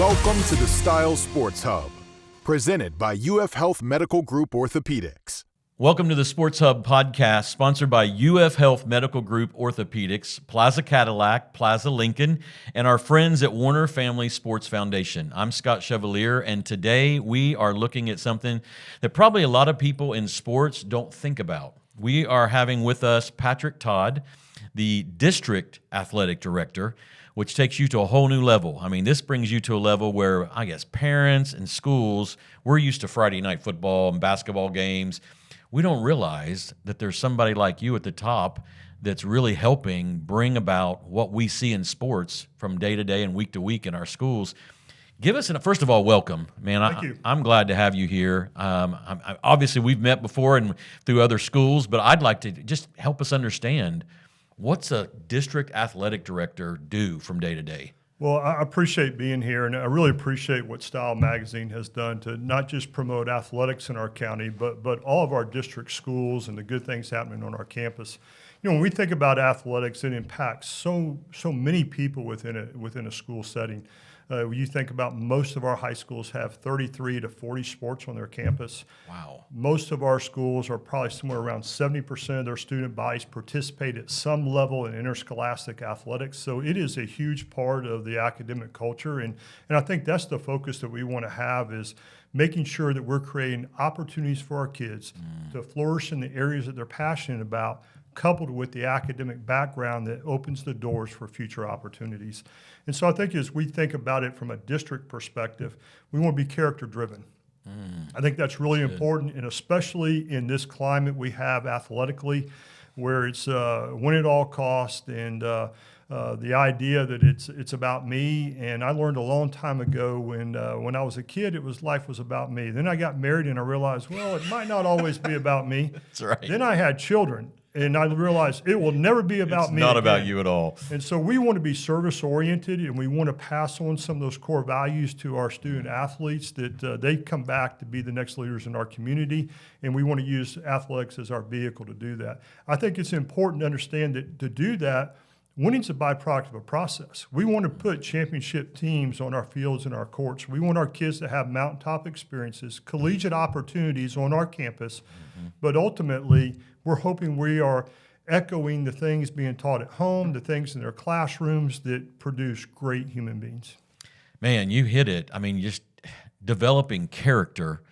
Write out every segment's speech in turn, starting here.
Welcome to the Style Sports Hub, presented by UF Health Medical Group Orthopaedics. Welcome to the Sports Hub podcast, sponsored by UF Health Medical Group Orthopaedics, Plaza Cadillac, Plaza Lincoln, and our friends at Warner Family Sports Foundation. I'm Scott Chevalier, and today we are looking at something that probably a lot of people in sports don't think about. We are having with us Pat Todd, the District Athletic Director, which takes you to a whole new level. I mean, this brings you to a level where, I guess, parents and schools, we're used to Friday night football and basketball games. We don't realize that there's somebody like you at the top that's really helping bring about what we see in sports from day to day and week to week in our schools. Give us, first of all, welcome, man. Thank you. I'm glad to have you here. Obviously, we've met before and through other schools, but I'd like to just help us understand, what's a district athletic director do from day to day? Well, I appreciate being here, and I really appreciate what Style Magazine has done to not just promote athletics in our county, but all of our district schools and the good things happening on our campus. You know, when we think about athletics, it impacts so many people within a school setting. When you think about, most of our high schools have 33 to 40 sports on their campus. Wow. Most of our schools are probably somewhere around 70% of their student bodies participate at some level in interscholastic athletics. So it is a huge part of the academic culture. And I think that's the focus that we want to have, is making sure that we're creating opportunities for our kids to flourish in the areas that they're passionate about, coupled with the academic background that opens the doors for future opportunities. And so I think as we think about it from a district perspective, we want to be character driven. I think that's really important, and especially in this climate we have athletically, where it's win at all costs, and the idea that it's about me. And I learned a long time ago when I was a kid, life was about me. Then I got married and I realized, well, it might not always be about me. That's right. Then I had children, and I realized it will never be about me. It's not again. about you at all. And so we want to be service-oriented, and we want to pass on some of those core values to our student athletes, that they come back to be the next leaders in our community, and we want to use athletics as our vehicle to do that. I think it's important to understand that to do that, winning's a byproduct of a process. We want to put championship teams on our fields and our courts. We want our kids to have mountaintop experiences, collegiate opportunities on our campus, but ultimately, we're hoping we are echoing the things being taught at home, the things in their classrooms that produce great human beings. Man, you hit it. I mean, just developing character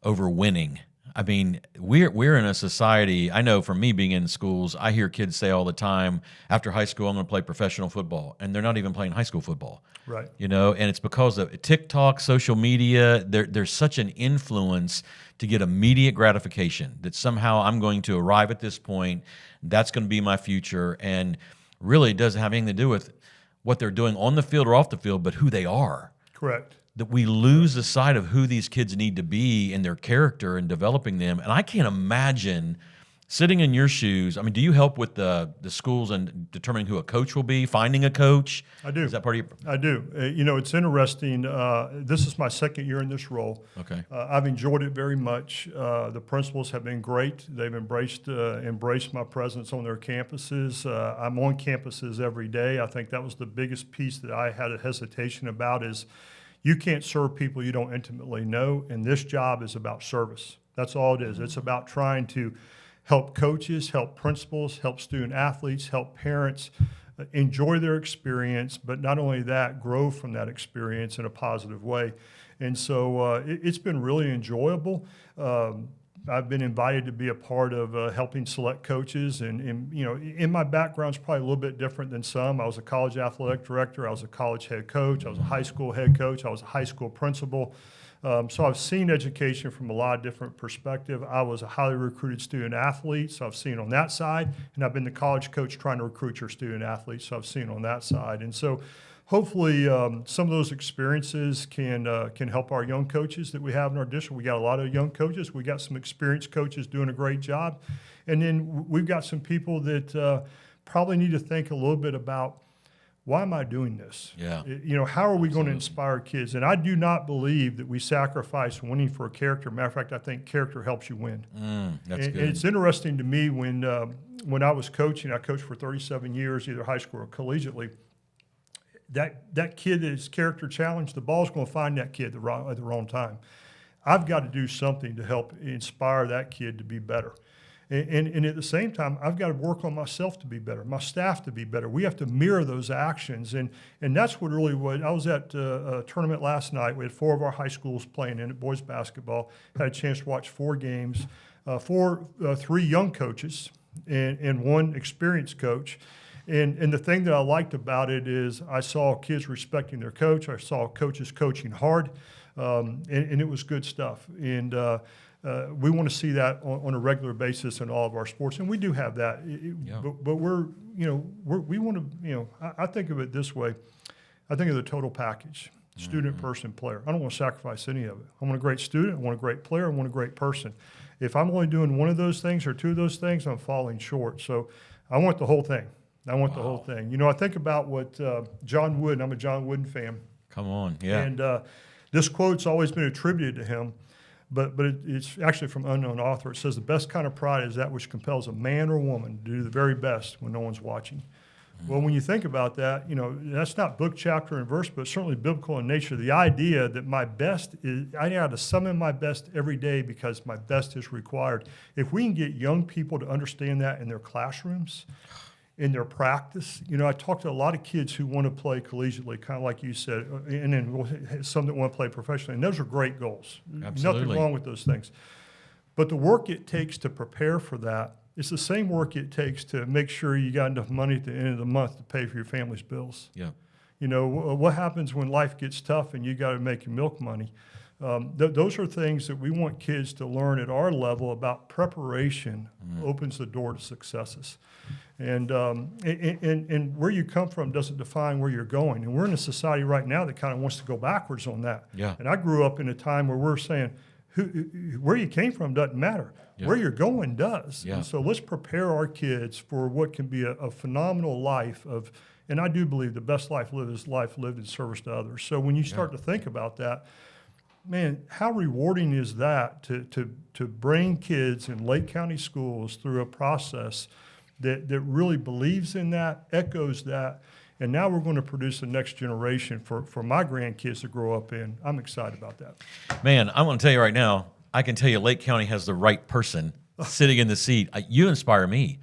over winning. I mean, we're in a society, I know from me being in schools, I hear kids say all the time, after high school, I'm going to play professional football. And they're not even playing high school football. Right. You know, and it's because of TikTok, social media, there's such an influence to get immediate gratification that somehow I'm going to arrive at this point, that's going to be my future. And really it doesn't have anything to do with what they're doing on the field or off the field, but who they are. Correct. That we lose the sight of who these kids need to be and their character and developing them. And I can't imagine sitting in your shoes. I mean, do you help with the schools and determining who a coach will be, finding a coach? I do. Is that part of your? I do. You know, it's interesting. This is my second year in this role. Okay. I've enjoyed it very much. The principals have been great. They've embraced my presence on their campuses. I'm on campuses every day. I think that was the biggest piece that I had a hesitation about, is you can't serve people you don't intimately know, and this job is about service. That's all it is. It's about trying to help coaches, help principals, help student athletes, help parents enjoy their experience, but not only that, grow from that experience in a positive way. And so it's been really enjoyable. I've been invited to be a part of helping select coaches, and you know, in my background's probably a little bit different than some. I was a college athletic director, I was a college head coach, I was a high school head coach, I was a high school principal. So I've seen education from a lot of different perspectives. I was a highly recruited student athlete, so I've seen on that side, and I've been the college coach trying to recruit your student athletes, so I've seen on that side. And so hopefully some of those experiences can help our young coaches that we have in our district. We got a lot of young coaches. We got some experienced coaches doing a great job. And then we've got some people that probably need to think a little bit about, why am I doing this? Yeah. You know, how are we going to inspire kids? And I do not believe that we sacrifice winning for a character. Matter of fact, I think character helps you win. That's good. And it's interesting to me when I was coaching, I coached for 37 years, either high school or collegiately. that kid that is character challenged, the ball's going to find that kid at the wrong time. I've got to do something to help inspire that kid to be better. And at the same time, I've got to work on myself to be better, my staff to be better. We have to mirror those actions. And that's what I was at a tournament last night. We had 4 of our high schools playing in it, boys basketball. Had a chance to watch 4 games, 3 young coaches and 1 experienced coach. And the thing that I liked about it is I saw kids respecting their coach. I saw coaches coaching hard, and it was good stuff. And we want to see that on a regular basis in all of our sports, and we do have that. But we want to, I think of it this way. I think of the total package: student, person, player. I don't want to sacrifice any of it. I want a great student. I want a great player. I want a great person. If I'm only doing one of those things or 2 of those things, I'm falling short. So I want the whole thing. I want the whole thing. I think about what John Wooden. I'm a John Wooden fan. Come on, yeah. And this quote's always been attributed to him, but it's actually from unknown author. It says, "The best kind of pride is that which compels a man or woman to do the very best when no one's watching." Well, when you think about that, that's not book, chapter, and verse, but certainly biblical in nature. The idea that my best is, I got to summon my best every day because my best is required. If we can get young people to understand that in their classrooms, in their practice, I talk to a lot of kids who want to play collegiately, kind of like you said, and then some that want to play professionally, and those are great goals. Absolutely. Nothing wrong with those things. But the work it takes to prepare for that, it's the same work it takes to make sure you got enough money at the end of the month to pay for your family's bills. Yeah. What happens when life gets tough and you got to make your milk money? Those are things that we want kids to learn at our level about preparation. Opens the door to successes. And where you come from doesn't define where you're going. And we're in a society right now that kind of wants to go backwards on that. Yeah. And I grew up in a time where we're saying, where you came from doesn't matter. Yeah. Where you're going does. Yeah. And so let's prepare our kids for what can be a phenomenal life of, and I do believe the best life lived is life lived in service to others. So when you start to think about that, man, how rewarding is that to bring kids in Lake County schools through a process that really believes in that, echoes that, and now we're going to produce the next generation for my grandkids to grow up in. I'm excited about that. Man, I want to tell you right now, I can tell you Lake County has the right person sitting in the seat. You inspire me.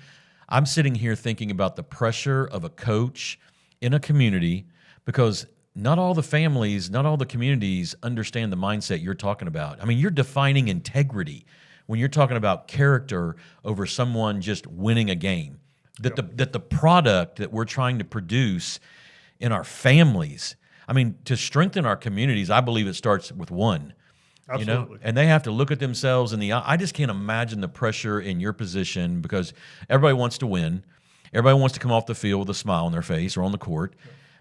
I'm sitting here thinking about the pressure of a coach in a community because not all the families, not all the communities understand the mindset you're talking about. I mean, you're defining integrity when you're talking about character over someone just winning a game. That the product that we're trying to produce in our families, I mean, to strengthen our communities, I believe it starts with one. Absolutely. And they have to look at themselves in the eye. I just can't imagine the pressure in your position because everybody wants to win. Everybody wants to come off the field with a smile on their face or on the court.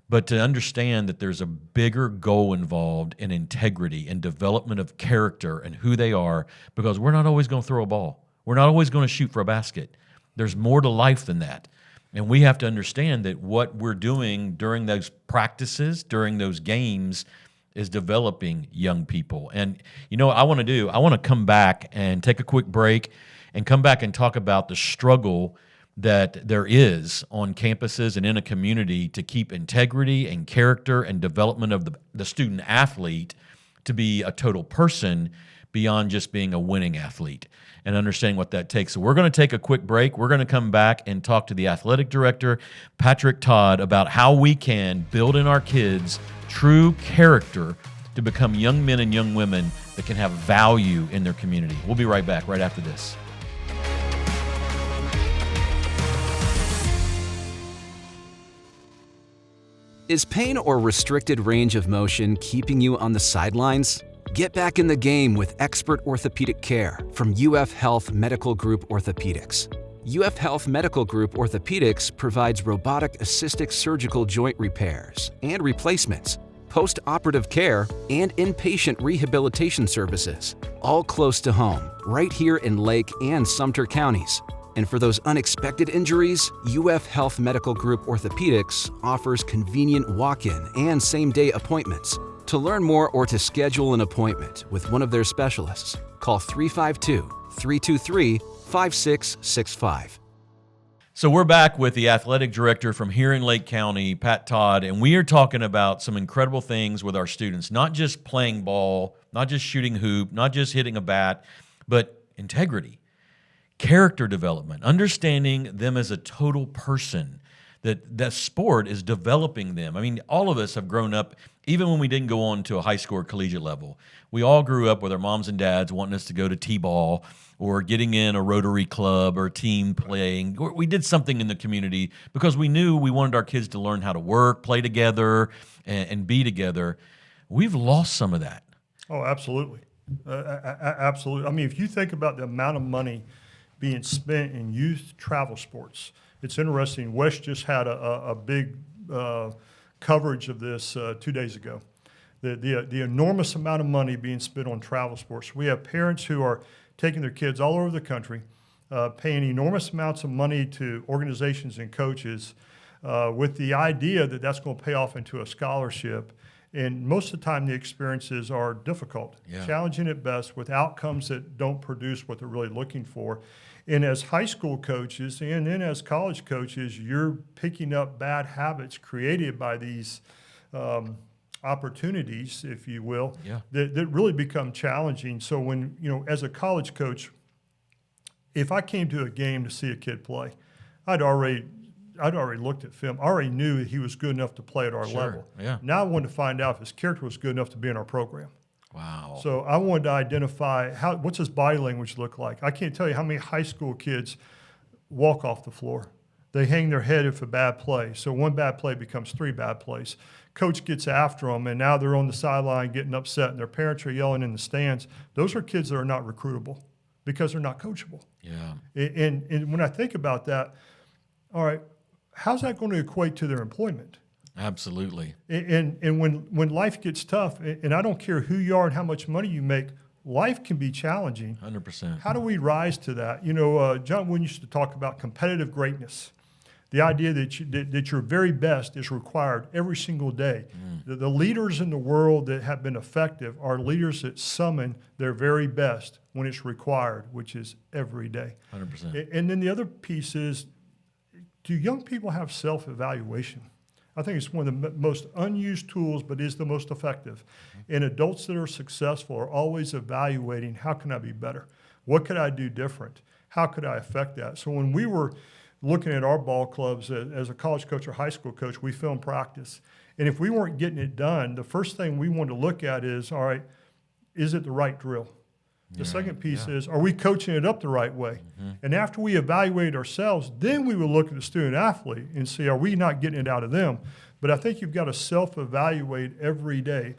But to understand that there's a bigger goal involved in integrity and development of character and who they are, because we're not always going to throw a ball. We're not always going to shoot for a basket. There's more to life than that. And we have to understand that what we're doing during those practices, during those games, is developing young people. And you know what I want to do? I want to come back and take a quick break and come back and talk about the struggle that there is on campuses and in a community to keep integrity and character and development of the student athlete to be a total person beyond just being a winning athlete and understanding what that takes. So we're going to take a quick break. We're going to come back and talk to the athletic director, Pat Todd, about how we can build in our kids true character to become young men and young women that can have value in their community. We'll be right back right after this. Is pain or restricted range of motion keeping you on the sidelines? Get back in the game with expert orthopedic care from UF Health Medical Group Orthopaedics. UF Health Medical Group Orthopaedics provides robotic-assisted surgical joint repairs and replacements, post-operative care, and inpatient rehabilitation services, all close to home, right here in Lake and Sumter counties. And for those unexpected injuries, UF Health Medical Group Orthopaedics offers convenient walk-in and same-day appointments. To learn more or to schedule an appointment with one of their specialists, call 352-323-5665. So we're back with the athletic director from here in Lake County, Pat Todd, and we are talking about some incredible things with our students, not just playing ball, not just shooting hoop, not just hitting a bat, but integrity, character development, understanding them as a total person, that sport is developing them. I mean, all of us have grown up, even when we didn't go on to a high school or collegiate level. We all grew up with our moms and dads wanting us to go to T-ball or getting in a Rotary club or team playing. We did something in the community because we knew we wanted our kids to learn how to work, play together, and be together. We've lost some of that. Oh, absolutely. Absolutely. I mean, if you think about the amount of money being spent in youth travel sports, it's interesting. Wes just had a big coverage of this 2 days ago. The enormous amount of money being spent on travel sports. We have parents who are taking their kids all over the country, paying enormous amounts of money to organizations and coaches with the idea that that's going to pay off into a scholarship. And most of the time, the experiences are difficult, challenging at best, with outcomes that don't produce what they're really looking for. And as high school coaches and then as college coaches, you're picking up bad habits created by these opportunities, if you will, that really become challenging. So when, as a college coach, if I came to a game to see a kid play, I'd already looked at film. I already knew he was good enough to play at our level. Yeah. Now I wanted to find out if his character was good enough to be in our program. Wow. So I wanted to identify what's his body language look like. I can't tell you how many high school kids walk off the floor. They hang their head if a bad play. So one bad play becomes 3 bad plays. Coach gets after them, and now they're on the sideline getting upset, and their parents are yelling in the stands. Those are kids that are not recruitable because they're not coachable. Yeah. And when I think about that, all right, how's that going to equate to their employment? Absolutely. And when life gets tough, and I don't care who you are and how much money you make, life can be challenging. 100%. How do we rise to that? John Wooden used to talk about competitive greatness. The idea that your very best is required every single day. The leaders in the world that have been effective are leaders that summon their very best when it's required, which is every day. 100%. And then the other piece is, do young people have self-evaluation? I think it's one of the most unused tools, but is the most effective. And adults that are successful are always evaluating, how can I be better? What could I do different? How could I affect that? So when we were looking at our ball clubs as a college coach or high school coach, we film practice. And if we weren't getting it done, the first thing we wanted to look at is, all right, is it the right drill? The second piece is, are we coaching it up the right way? And after we evaluate ourselves, then we will look at the student athlete and see, are we not getting it out of them? But I think you've got to self-evaluate every day.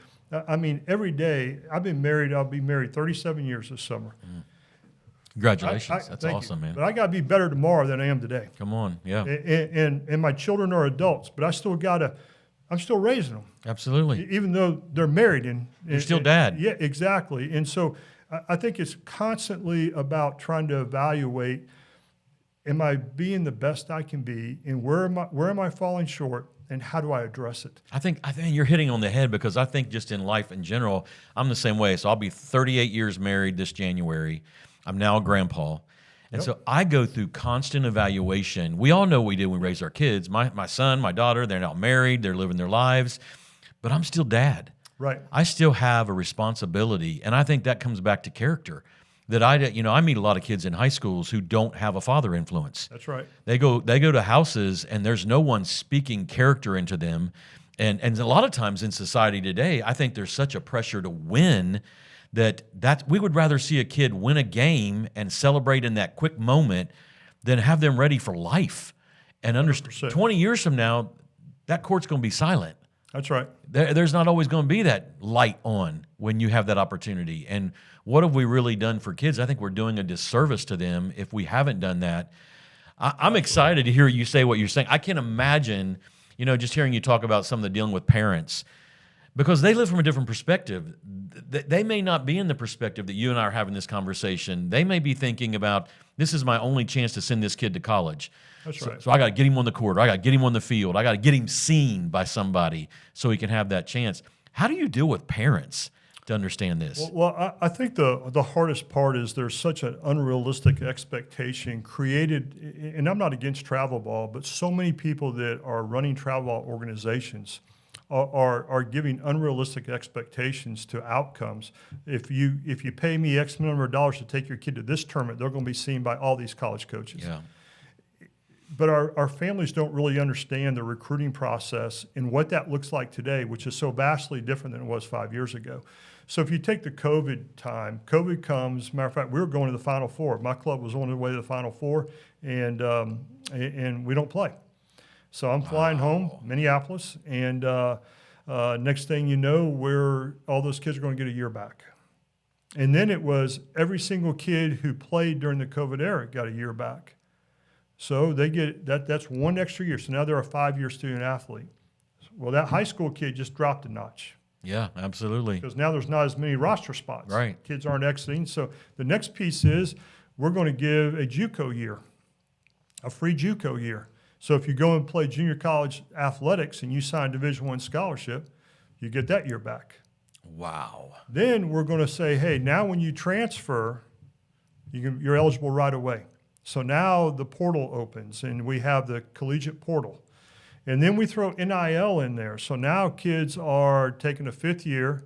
I mean, every day. I've been married. I'll be married 37 years this summer. Congratulations. That's awesome, man. But I got to be better tomorrow than I am today. Come on. Yeah. And my children are adults, but I'm still raising them. Absolutely. Even though they're married. You're still dad. Yeah, exactly. And so I think it's constantly about trying to evaluate, am I being the best I can be, and where am I falling short, and how do I address it? I think you're hitting on the head, because I think just in life in general, I'm the same way. So I'll be 38 years married this January. I'm now a grandpa. And so I go through constant evaluation. We all know what we did when we raised our kids. My son, my daughter, they're now married, they're living their lives, but I'm still dad. Right. I still have a responsibility, and I think that comes back to character. That I meet a lot of kids in high schools who don't have a father influence. That's right. They go to houses, and there's no one speaking character into them. And a lot of times in society today, I think there's such a pressure to win that we would rather see a kid win a game and celebrate in that quick moment than have them ready for life. And understand 20 years from now, that court's going to be silent. That's right. There's not always going to be that light on when you have that opportunity. And what have we really done for kids? I think we're doing a disservice to them if we haven't done that. I'm excited to hear you say what you're saying. I can imagine, just hearing you talk about some of the dealing with parents, because they live from a different perspective. They may not be in the perspective that you and I are having this conversation. They may be thinking about, this is my only chance to send this kid to college. That's right. So I got to get him on the court, or I got to get him on the field. I got to get him seen by somebody so he can have that chance. How do you deal with parents to understand this? Well, I think the hardest part is there's such an unrealistic expectation created, and I'm not against travel ball, but so many people that are running travel ball organizations are giving unrealistic expectations to outcomes. If you pay me X number of dollars to take your kid to this tournament, they're going to be seen by all these college coaches. Yeah. But our families don't really understand the recruiting process and what that looks like today, which is so vastly different than it was 5 years ago. So if you take the COVID time, COVID comes, matter of fact, we were going to the Final Four. My club was on the way to the Final Four, and we don't play. So I'm flying home, Minneapolis, and next thing you know, all those kids are going to get a year back. And then it was every single kid who played during the COVID era got a year back. So they get that's one extra year. So now they're a 5-year student athlete. Well, that high school kid just dropped a notch. Yeah, absolutely. Because now there's not as many roster spots. Right. Kids aren't exiting. So the next piece is we're going to give a JUCO year, a free JUCO year. So if you go and play junior college athletics and you sign a Division I scholarship, you get that year back. Wow. Then we're going to say, hey, now when you transfer, you're eligible right away. So now the portal opens, and we have the collegiate portal. And then we throw NIL in there. So now kids are taking a 5th year,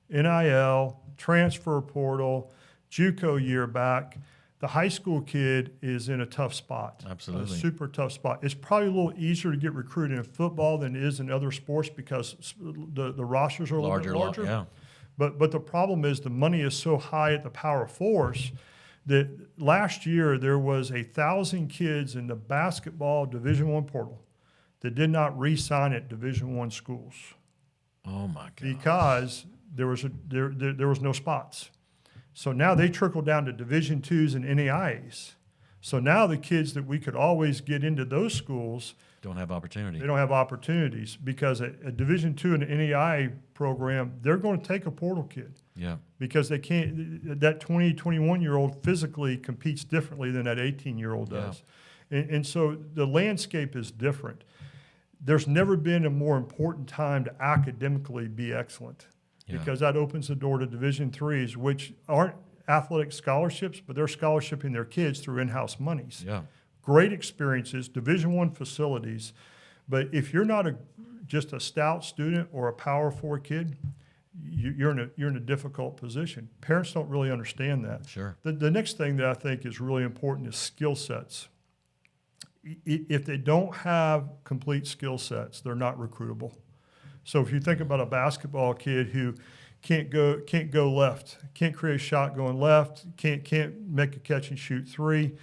NIL, transfer portal, JUCO year back. The high school kid is in a tough spot. Absolutely. A super tough spot. It's probably a little easier to get recruited in football than it is in other sports because the rosters are a little bit larger. Yeah. But the problem is the money is so high at the Power Fours that last year there was 1,000 kids in the basketball Division I portal that did not re-sign at Division I schools. Oh my God. Because there was no spots. So now they trickle down to Division IIs and NAIAs. So now the kids that we could always get into those schools don't have opportunity. They don't have opportunities because a Division II and an NAIA program, they're going to take a portal kid. Yeah. Because they can't. That 20, 21-year-old physically competes differently than that 18-year-old does. Yeah. And so the landscape is different. There's never been a more important time to academically be excellent because that opens the door to Division IIIs, which aren't athletic scholarships, but they're scholarshiping their kids through in-house monies. Yeah. Great experiences, Division I facilities. But if you're not just a stout student or a Power 4 kid, you're in a difficult position. Parents don't really understand that. Sure. The next thing that I think is really important is skill sets. If they don't have complete skill sets, they're not recruitable. So if you think about a basketball kid who can't go left, can't create a shot going left, can't make a catch and shoot three,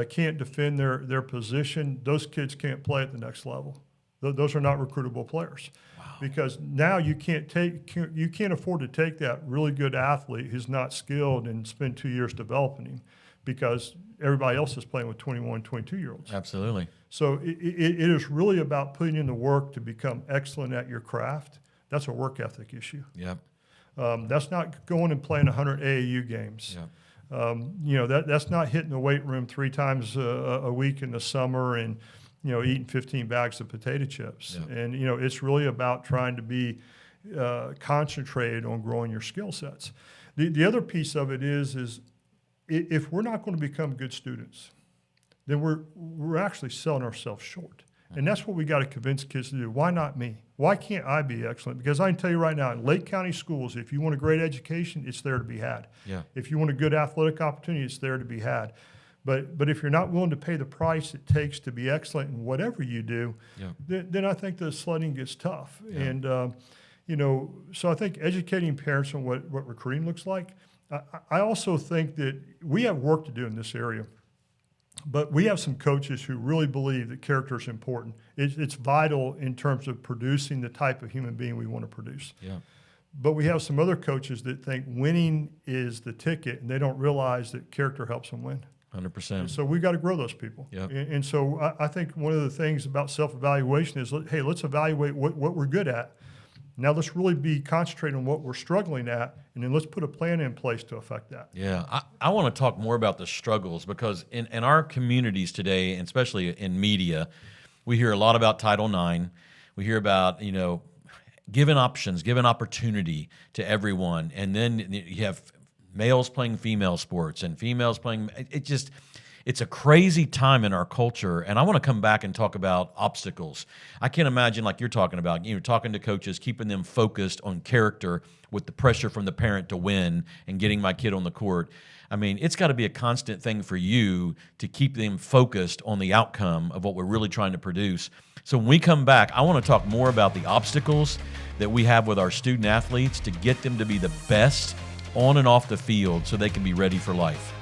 can't defend their position, those kids can't play at the next level. Those are not recruitable players. Wow. Because now you can't afford to take that really good athlete who's not skilled and spend 2 years developing him because everybody else is playing with 21, 22-year-olds. Absolutely. So it is really about putting in the work to become excellent at your craft. That's a work ethic issue. Yep. That's not going and playing 100 AAU games. Yep. That's not hitting the weight room 3 times a week in the summer and eating 15 bags of potato chips. Yep. And it's really about trying to be concentrated on growing your skill sets. The other piece of it is if we're not going to become good students, then we're actually selling ourselves short. And that's what we got to convince kids to do. Why not me? Why can't I be excellent? Because I can tell you right now, in Lake County schools, if you want a great education, it's there to be had. Yeah. If you want a good athletic opportunity, it's there to be had. But if you're not willing to pay the price it takes to be excellent in whatever you do, then I think the sledding gets tough. Yeah. And so I think educating parents on what recruiting looks like. I also think that we have work to do in this area. But we have some coaches who really believe that character is important. It's vital in terms of producing the type of human being we want to produce. Yeah. But we have some other coaches that think winning is the ticket, and they don't realize that character helps them win. 100%. So we've got to grow those people. Yep. And so I think one of the things about self-evaluation is, hey, let's evaluate what we're good at. Now let's really be concentrating on what we're struggling at, and then let's put a plan in place to affect that. Yeah, I want to talk more about the struggles because in our communities today, and especially in media, we hear a lot about Title IX. We hear about, giving options, giving opportunity to everyone. And then you have males playing female sports and females playing. It's a crazy time in our culture. And I want to come back and talk about obstacles. I can't imagine, like you're talking about, talking to coaches, keeping them focused on character with the pressure from the parent to win and getting my kid on the court. I mean, it's got to be a constant thing for you to keep them focused on the outcome of what we're really trying to produce. So when we come back, I want to talk more about the obstacles that we have with our student athletes to get them to be the best on and off the field so they can be ready for life.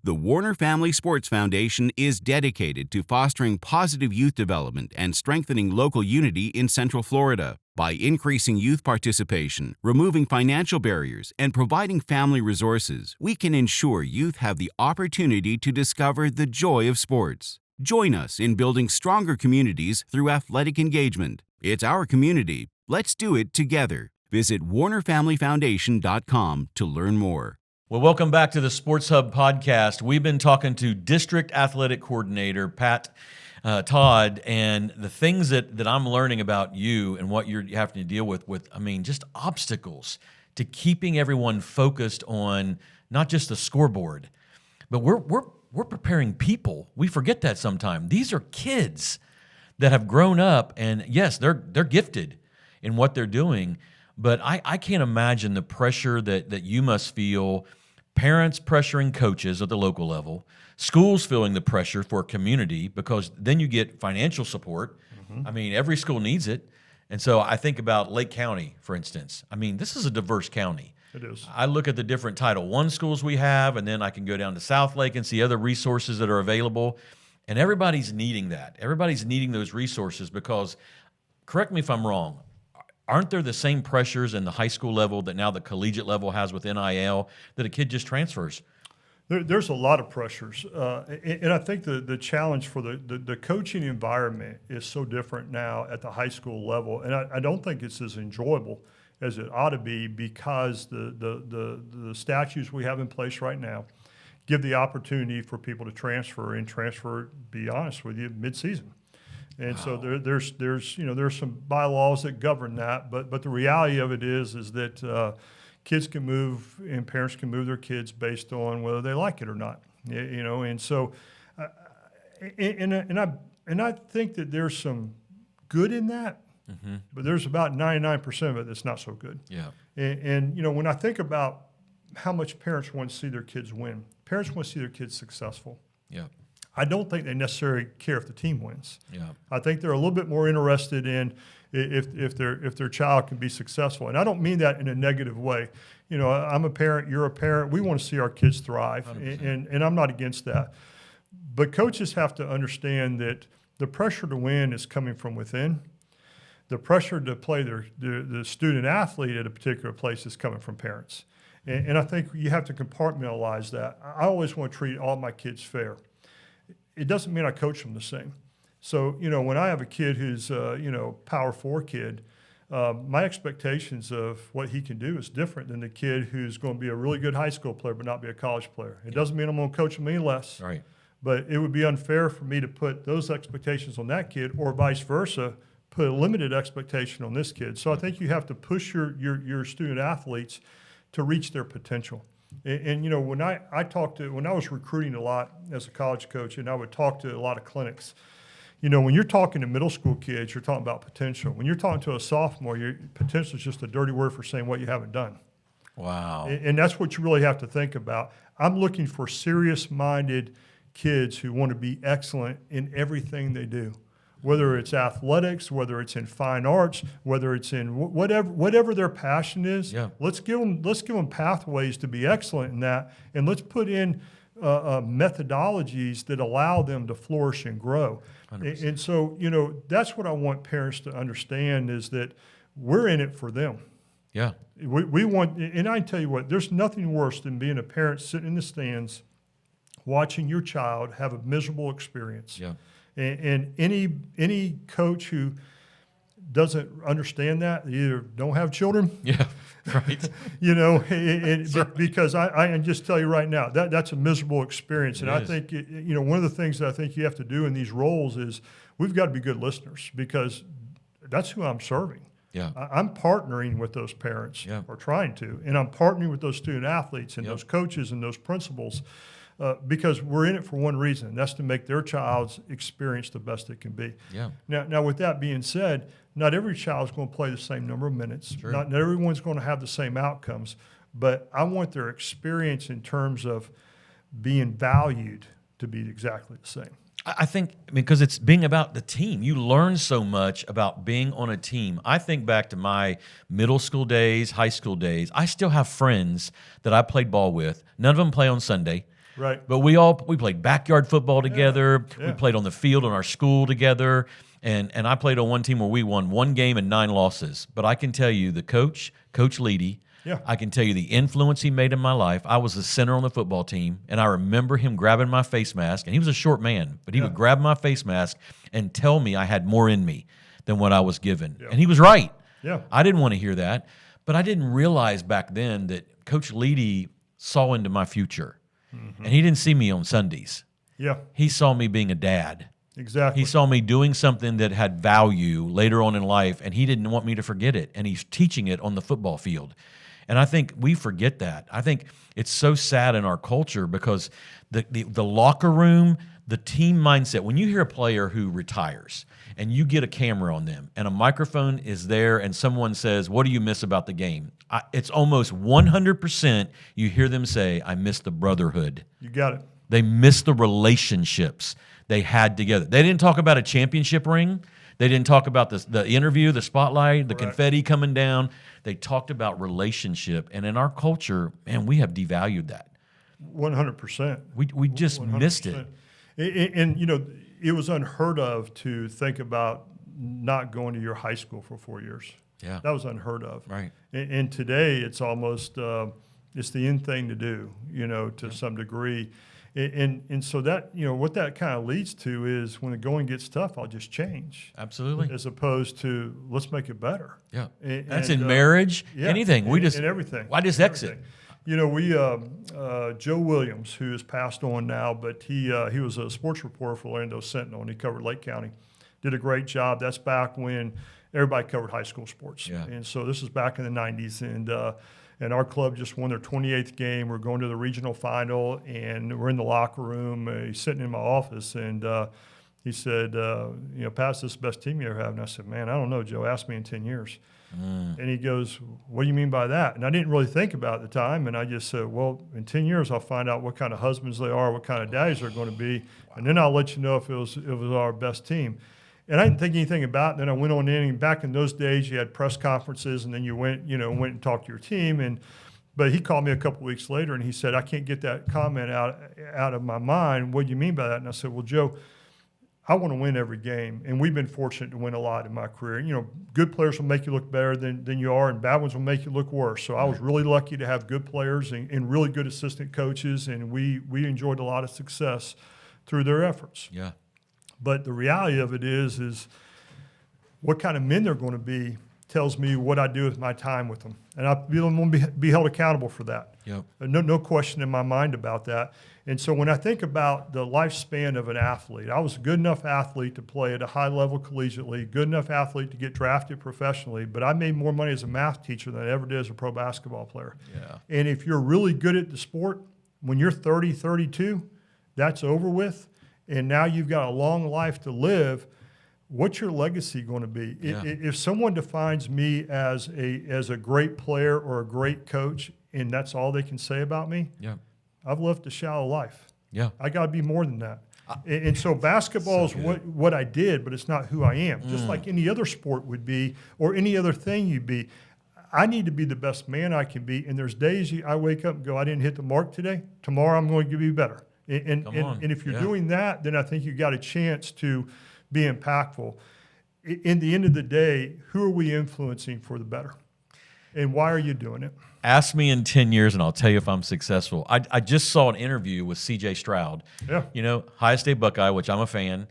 The Warner Family Sports Foundation is dedicated to fostering positive youth development and strengthening local unity in Central Florida. By increasing youth participation, removing financial barriers, and providing family resources, we can ensure youth have the opportunity to discover the joy of sports. Join us in building stronger communities through athletic engagement. It's our community. Let's do it together. Visit WarnerFamilyFoundation.com to learn more. Well, welcome back to the Sports Hub podcast. We've been talking to District Athletic Coordinator Pat Todd, and the things that I'm learning about you and what you're having to deal with, just obstacles to keeping everyone focused on not just the scoreboard, but we're preparing people. We forget that sometimes. These are kids that have grown up, and yes, they're gifted in what they're doing, but I can't imagine the pressure that you must feel. Parents pressuring coaches at the local level, schools feeling the pressure for community, because then you get financial support. Mm-hmm. I mean, every school needs it. And so I think about Lake County, for instance. I mean, this is a diverse county. It is. I look at the different Title I schools we have, and then I can go down to South Lake and see other resources that are available. And everybody's needing that. Everybody's needing those resources because, correct me if I'm wrong, aren't there the same pressures in the high school level that now the collegiate level has with NIL that a kid just transfers? There's a lot of pressures. And I think the challenge for the coaching environment is so different now at the high school level. And I don't think it's as enjoyable as it ought to be because the statutes we have in place right now give the opportunity for people to transfer, be honest with you, mid-season. And wow. So there's some bylaws that govern that, but the reality of it is that kids can move and parents can move their kids based on whether they like it or not, and so and I think that there's some good in that, mm-hmm. but there's about 99% of it that's not so good. Yeah. And when I think about how much parents want to see their kids win, parents want to see their kids successful. Yeah. I don't think they necessarily care if the team wins. Yeah. I think they're a little bit more interested in if their child can be successful. And I don't mean that in a negative way. I'm a parent, you're a parent. We want to see our kids thrive, and I'm not against that. But coaches have to understand that the pressure to win is coming from within. The pressure to play the student athlete at a particular place is coming from parents. And I think you have to compartmentalize that. I always want to treat all my kids fair. It doesn't mean I coach them the same. So, when I have a kid who's, Power 4 kid, my expectations of what he can do is different than the kid who's going to be a really good high school player but not be a college player. It doesn't mean I'm going to coach him any less. Right. But it would be unfair for me to put those expectations on that kid or vice versa, put a limited expectation on this kid. So I think you have to push your student athletes to reach their potential. And when I was recruiting a lot as a college coach, and I would talk to a lot of clinics, when you're talking to middle school kids, you're talking about potential. When you're talking to a sophomore, your potential is just a dirty word for saying what you haven't done. Wow. And that's what you really have to think about. I'm looking for serious-minded kids who want to be excellent in everything they do, whether it's athletics, whether it's in fine arts, whether it's in whatever their passion is. Yeah. Let's give them pathways to be excellent in that, and let's put in methodologies that allow them to flourish and grow. 100%. And so, that's what I want parents to understand is that we're in it for them. Yeah. We want, and I tell you what, there's nothing worse than being a parent sitting in the stands watching your child have a miserable experience. Yeah. And any coach who doesn't understand that, they either don't have children. Yeah, right. Because I can just tell you right now, that's a miserable experience. And I think, one of the things that I think you have to do in these roles is we've got to be good listeners, because that's who I'm serving. Yeah. I'm partnering with those parents, or trying to, and I'm partnering with those student athletes and those coaches and those principals, because we're in it for one reason, and that's to make their child's experience the best it can be. Yeah. Now, with that being said, not every child's going to play the same number of minutes. Not everyone's going to have the same outcomes, but I want their experience in terms of being valued to be exactly the same. I think, because it's being about the team. You learn so much about being on a team. I think back to my middle school days, high school days. I still have friends that I played ball with. None of them play on Sunday. Right. But we played backyard football together. Yeah. We played on the field in our school together. And I played on one team where we won 1 game and 9 losses. But I can tell you, the Coach Leedy, I can tell you the influence he made in my life. I was the center on the football team, and I remember him grabbing my face mask. And he was a short man, but he would grab my face mask and tell me I had more in me than what I was given. Yeah. And he was right. Yeah. I didn't want to hear that. But I didn't realize back then that Coach Leedy saw into my future. Mm-hmm. And he didn't see me on Sundays. Yeah. He saw me being a dad. Exactly. He saw me doing something that had value later on in life, and he didn't want me to forget it. And he's teaching it on the football field. And I think we forget that. I think it's so sad in our culture, because the locker room, the team mindset, when you hear a player who retires and you get a camera on them and a microphone is there and someone says, "What do you miss about the game?" It's almost 100% you hear them say, "I miss the brotherhood." You got it. They miss the relationships they had together. They didn't talk about a championship ring. They didn't talk about the interview, the spotlight, the confetti coming down. They talked about relationship. And in our culture, man, we have devalued that. 100%. We just 100%. Missed it. And, it was unheard of to think about not going to your high school for 4 years. Yeah. That was unheard of. Right. And today it's almost, it's the in thing to do, to some degree. And so that, what that kind of leads to is when the going gets tough, I'll just change. Absolutely. As opposed to let's make it better. Yeah. That's in marriage, anything. And everything. Why just exit? Joe Williams, who has passed on now, but he was a sports reporter for Orlando Sentinel, and he covered Lake County. Did a great job. That's back when everybody covered high school sports. Yeah. And so this is back in the 90s, and our club just won their 28th game. We're going to the regional final, and we're in the locker room. He's sitting in my office, and he said, Pat, this is the best team you ever have. And I said, man, I don't know, Joe. Ask me in 10 years. And he goes, what do you mean by that? And I didn't really think about it at the time, and I just said, well, in 10 years I'll find out what kind of husbands they are, what kind of daddies they're going to be, and then I'll let you know if it was our best team. And I didn't think anything about it. Then I went on in, and back in those days you had press conferences, and then you went and talked to your team. But he called me a couple weeks later, and he said, I can't get that comment out of my mind. What do you mean by that? And I said, well, Joe, I want to win every game, and we've been fortunate to win a lot in my career. Good players will make you look better than you are, and bad ones will make you look worse. So I was really lucky to have good players and really good assistant coaches, and we enjoyed a lot of success through their efforts. Yeah. But the reality of it is what kind of men they're going to be tells me what I do with my time with them, and I want to be held accountable for that. Yep. No question in my mind about that. And so when I think about the lifespan of an athlete, I was a good enough athlete to play at a high level collegiately, good enough athlete to get drafted professionally, but I made more money as a math teacher than I ever did as a pro basketball player. Yeah. And if you're really good at the sport, when you're 30, 32, that's over with, and now you've got a long life to live. What's your legacy going to be? Yeah. If someone defines me as a great player or a great coach, and that's all they can say about me, I've lived a shallow life. Yeah, I got to be more than that. And so basketball is what I did, but it's not who I am. Just like any other sport would be, or any other thing you'd be. I need to be the best man I can be. And there's days I wake up and go, I didn't hit the mark today. Tomorrow I'm going to be better. And if you're doing that, then I think you got a chance to be impactful. In the end of the day, who are we influencing for the better? And why are you doing it? Ask me in 10 years, and I'll tell you if I'm successful. I just saw an interview with C.J. Stroud. Yeah. Ohio State Buckeye, which I'm a fan.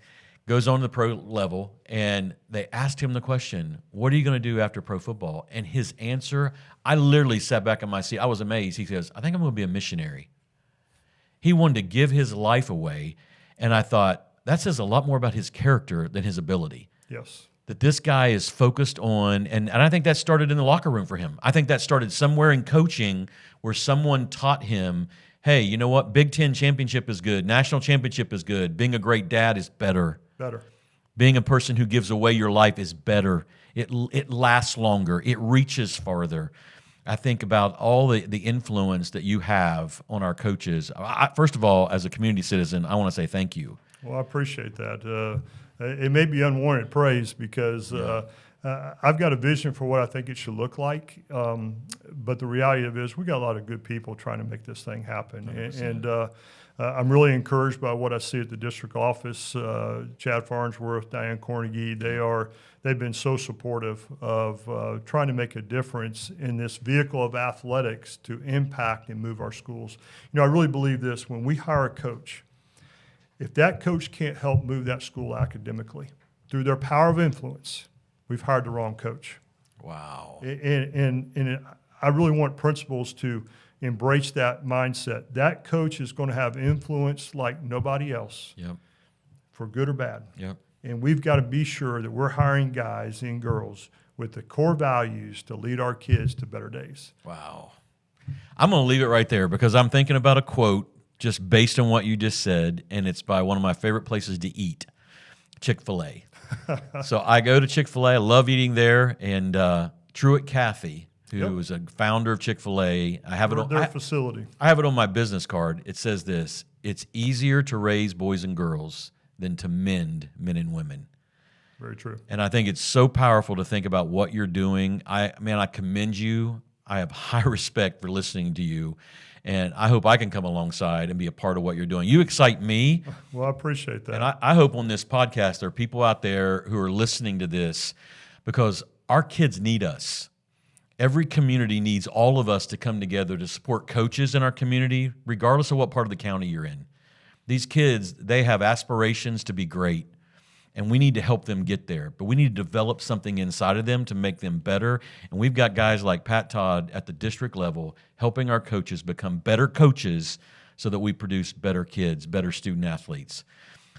goes on to the pro level, and they asked him the question, what are you going to do after pro football? And his answer, I literally sat back in my seat. I was amazed. He says, I think I'm going to be a missionary. He wanted to give his life away, and I thought, that says a lot more about his character than his ability. Yes. That this guy is focused on, and I think that started in the locker room for him. I think that started somewhere in coaching where someone taught him, hey, you know what? Big Ten championship is good. National championship is good. Being a great dad is better. Better. Being a person who gives away your life is better. It lasts longer. It reaches farther. I think about all the influence that you have on our coaches. First of all, as a community citizen, I want to say thank you. Well, I appreciate that. It may be unwarranted praise because I've got a vision for what I think it should look like. But the reality of it is we got a lot of good people trying to make this thing happen. And I'm really encouraged by what I see at the district office. Chad Farnsworth, Diane Cornegie, they've been so supportive of trying to make a difference in this vehicle of athletics to impact and move our schools. You know, I really believe this. When we hire a coach, if that coach can't help move that school academically through their power of influence, we've hired the wrong coach. Wow. And I really want principals to embrace that mindset. That coach is going to have influence like nobody else, for good or bad. Yep. And we've got to be sure that we're hiring guys and girls with the core values to lead our kids to better days. Wow. I'm going to leave it right there because I'm thinking about a quote just based on what you just said, and it's by one of my favorite places to eat, Chick-fil-A. So I go to Chick-fil-A. I love eating there. And Truett Cathy, who is a founder of Chick-fil-A, I have it on their facility. I have it on my business card. It says this: it's easier to raise boys and girls than to mend men and women. Very true. And I think it's so powerful to think about what you're doing. I commend you. I have high respect for listening to you. And I hope I can come alongside and be a part of what you're doing. You excite me. Well, I appreciate that. And I hope on this podcast there are people out there who are listening to this because our kids need us. Every community needs all of us to come together to support coaches in our community, regardless of what part of the county you're in. These kids, they have aspirations to be great, and we need to help them get there. But we need to develop something inside of them to make them better. And we've got guys like Pat Todd at the district level helping our coaches become better coaches so that we produce better kids, better student athletes.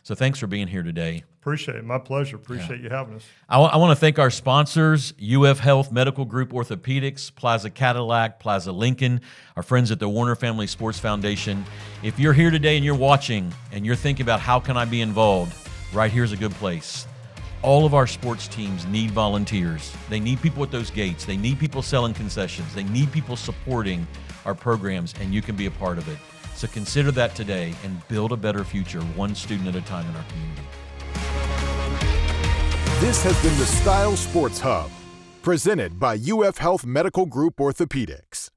So thanks for being here today. Appreciate it. My pleasure. Appreciate you having us. I want to thank our sponsors, UF Health Medical Group Orthopaedics, Plaza Cadillac, Plaza Lincoln, our friends at the Warner Family Sports Foundation. If you're here today and you're watching and you're thinking about how can I be involved, right here's a good place. All of our sports teams need volunteers. They need people at those gates. They need people selling concessions. They need people supporting our programs, and you can be a part of it. So consider that today and build a better future, one student at a time in our community. This has been the Style Sports Hub, presented by UF Health Medical Group Orthopaedics.